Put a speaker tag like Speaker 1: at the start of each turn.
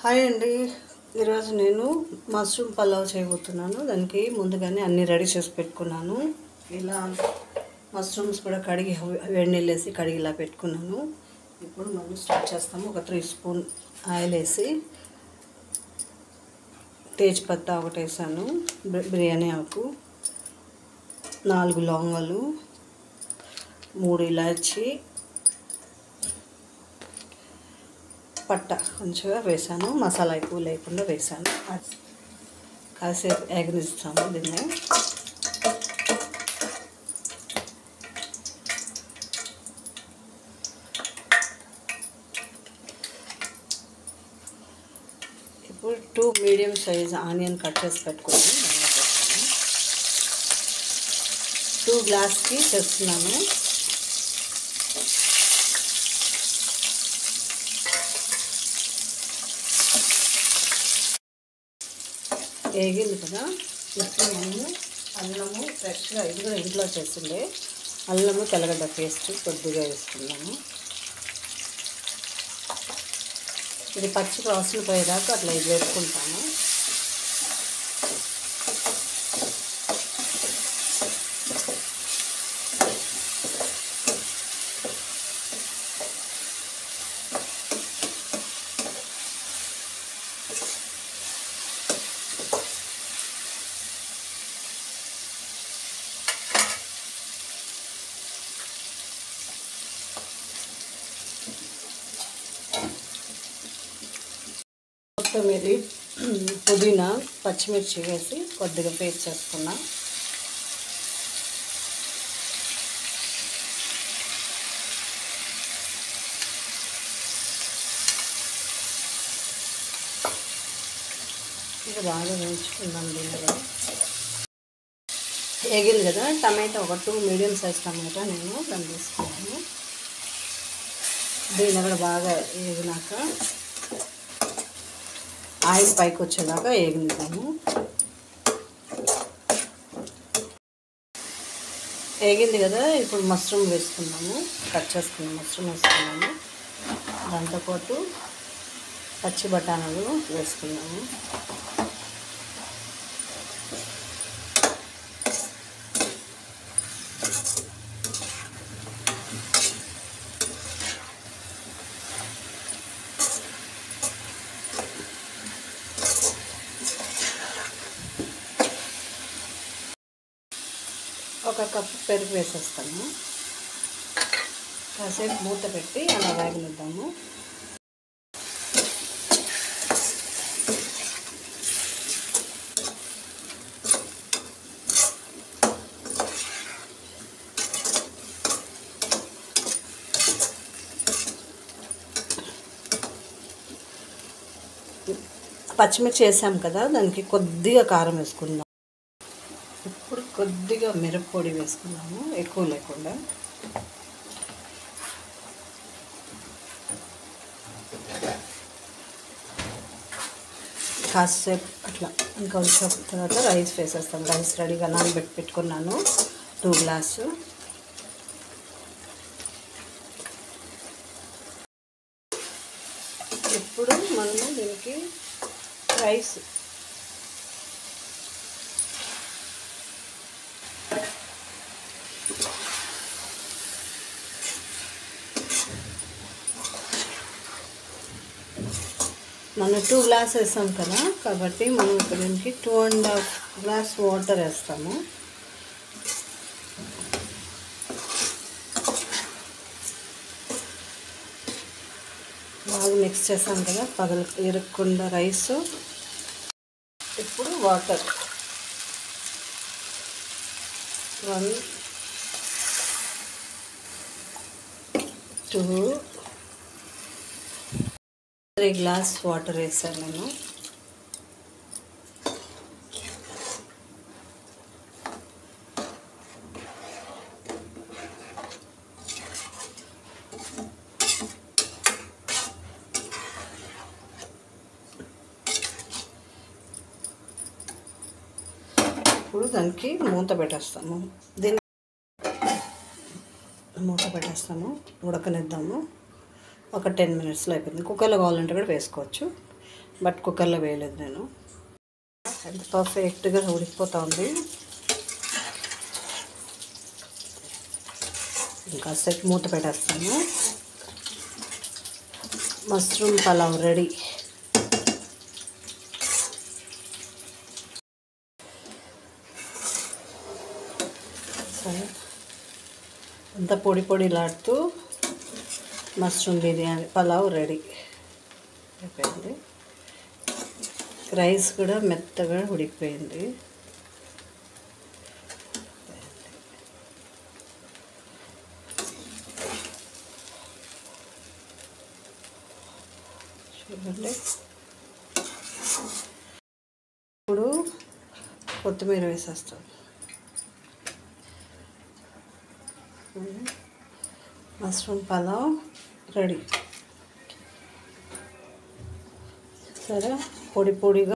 Speaker 1: Hi అండి. ఈరోజు నేను మష్రూమ్ పలావ్ చేయబోతున్నాను. దానికి ముందుగానే అన్నీ రెడీ చేసి పెట్టుకున్నాను. ఇలా మష్రూమ్స్ కూడా కడిగి వేడి నీళ్ళు వేసి కడిగి ఇలా పెట్టుకున్నాను. ఇప్పుడు మనం స్టార్ట్ చేస్తాము. ఒక 3 స్పూన్ ఆయిల్ వేసి తేజ్పత్తా ఒకటి వేసాను, బిర్యానీ ఆకు, 4 లవంగాలు, 3 ఇలాచి, పట్ట కొంచెంగా వేసాను. మసాలా ఎక్కువ లేకుండా వేసాను. కాసేపు ఎగనిస్తాము దీన్ని. ఇప్పుడు 2 మీడియం సైజ్ ఆనియన్ కట్ చేసి పెట్టుకున్నాను. 2 గ్లాస్కి చేస్తున్నాను. వేగింది కదా. ఇప్పుడు మనము అల్లము ఫ్రెష్గా, ఇది కూడా ఇంట్లో చేసిండే అల్లము తెల్లగడ్డ పేస్ట్ కొద్దిగా వేసుకున్నాము. ఇది పచ్చి వాసన పోయేదాకా అట్లా ఇది వేసుకుంటాము. కొత్తిమీర, పుదీనా, పచ్చిమిర్చి వేసి కొద్దిగా పేస్ట్ చేసుకున్నా. ఇది బాగా వేయించుకుందాం. దీనిలో వేగింది కదా. టమాటా ఒక 2 మీడియం సైజ్ టమాటా నేను దాన్ని తీసుకున్నాను. దీన్ని కూడా బాగా వేగినాక ఆయిల్ పైకి వచ్చేదాకా వేగిద్దాము. వేగింది కదా. ఇప్పుడు మష్రూమ్ వేసుకున్నాము. కట్ చేసుకున్న మష్రూమ్ వేసుకున్నాము. దాంతోపాటు పచ్చి బఠానీలు వేసుకున్నాము. ఒక కప్పు పెరుగు వేసేస్తాము. కాసేపు మూత పెట్టి అలా వేగనిద్దాము. పచ్చిమిర్చి వేసాం కదా, దానికి కొద్దిగా కారం వేసుకుందాం. ఇప్పుడు కొద్దిగా మిరప్పొడి వేసుకున్నాము, ఎక్కువ లేకుండా. కాసేపు అట్లా ఇంకొంచెం తర్వాత రైస్ వేసేస్తాం. రైస్ రెడీగా పెట్టుకున్నాను 2 గ్లాసు. ఇప్పుడు మనము దీనికి రైస్ మనం 2 గ్లాస్ వేస్తాం కదా, కాబట్టి మనం ఇప్పుడు దీనికి 2.5 గ్లాస్ వాటర్ వేస్తాము. బాగా మిక్స్ చేస్తాం కదా, ఇరగకుండా రైస్. ఇప్పుడు వాటర్ 1, 2, 3 గ్లాస్ వాటర్ వేసాను నేను. ఇప్పుడు దానికి మూత పెట్టేస్తాము. మూత పెట్టేస్తాము, ఉడకనిద్దాము. ఒక 10 మినిట్స్లో అయిపోయింది. కుక్కర్లో కావాలంటే కూడా వేసుకోవచ్చు. బట్ కుక్కర్లో వేయలేదు నేను. ఎంత పర్ఫెక్ట్గా ఉడికిపోతుంది. ఇంకా సేపు మూత పెట్టేస్తాను. Mushroom pulao ready. సరే, అంత పొడి పొడిలాడుతూ మష్రూమ్ బిర్యానీ పలావ్ రెడీ అయిపోయింది. రైస్ కూడా మెత్తగా ఉడికిపోయింది. చూడండి. ఇప్పుడు కొత్తిమీర వేసేస్తాం. Mushroom pulao ready. సరే, పొడి పొడిగా